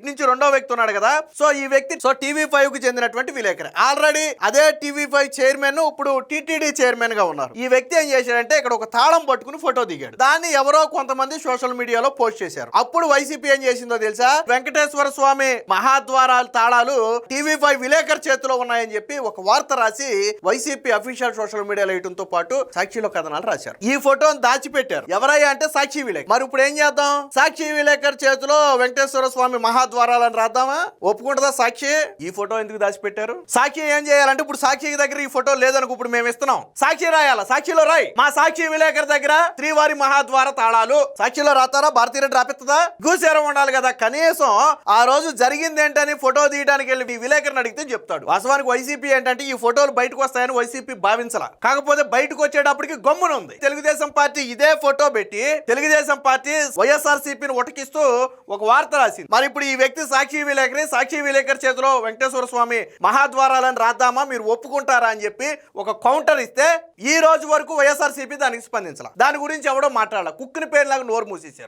నుంచి రెండో వ్యక్తి ఉన్నాడు కదా, సో ఈ వ్యక్తి TV5 కు చెందినటువంటి విలేకరి. ఆల్రెడీ అదే TV5 చైర్మన్ ఇప్పుడు టీటీడీ చైర్మన్ గా ఉన్నారు. ఈ వ్యక్తి ఏం చేశాడంటే ఇక్కడ ఒక తాళం పట్టుకుని ఫోటో దిగాడు. దాన్ని ఎవరో కొంతమంది సోషల్ మీడియాలో పోస్ట్ చేశారు. అప్పుడు వైసీపీ ఏం చేసిందో తెలుసా, వెంకటేశ్వర స్వామి మహాద్వారాల తాళాలు TV5 విలేకరి చేతిలో ఉన్నాయని చెప్పి ఒక వార్త రాసి వైసీపీ అఫీషియల్ సోషల్ మీడియాలో వేయడంతో పాటు సాక్షిలో కథనాలు రాశారు. ఈ ఫోటోను దాచిపెట్టారు. ఎవరయ్యా అంటే సాక్షి విలేకరి. మరి ఇప్పుడు ఏం చేద్దాం, సాక్షి విలేకరి చేతిలో వెంకటేశ్వర స్వామి మహాద్వారాలని రాద్దామా? ఒప్పుకుంటుందా సాక్షి? ఈ ఫోటో ఎందుకు దాచిపెట్టారు? సాక్షి ఏం చేయాలంటే ఇప్పుడు సాక్షి దగ్గర ఈ ఫోటో లేదనుకో, ఇప్పుడు మేము ఇస్తున్నాం, సాక్షి రాయాలా, సాక్షిలో రాయి మా సాక్షి విలేకరి దగ్గర శ్రీవారి మహాద్వార తాళాలు, సాక్షిలో రాతారా? భారతీరెడ్డి రాపిస్తుందా? గూసేరం ఉండాలి కదా. కనీసం ఆ రోజు జరిగింది ఏంటని ఫోటో తీయడానికి వెళ్ళి ఈ విలేకరిని అడిగితే చెప్తాడు. వాస్తవానికి వైసీపీ ఏంటంటే ఈ ఫోటోలు బయటకు వస్తాయని వైసీపీ భావించాల. కాకపోతే బయటకు వచ్చేటప్పటికి గమ్మున ఉంది. తెలుగుదేశం పార్టీ ఇదే ఫోటో పెట్టి తెలుగుదేశం పార్టీ వైఎస్ఆర్సీపీని ఉటకిస్తూ ఒక వార్త రాసింది. మరి ఇప్పుడు ఈ వ్యక్తి సాక్షి విలేకరి, సాక్షి విలేకరి చేతిలో వెంకటేశ్వర స్వామి మహాద్వారాలను రాద్దామా, మీరు ఒప్పుకుంటారా అని చెప్పి ఒక కౌంటర్ ఇస్తే ఈ రోజు వరకు వైఎస్ఆర్సీపీ దానికి స్పందించాల. దాని గురించి ఎవడో మాట్లాడాల. కుక్కిన పేరులాగా నోరు మూసేశారు.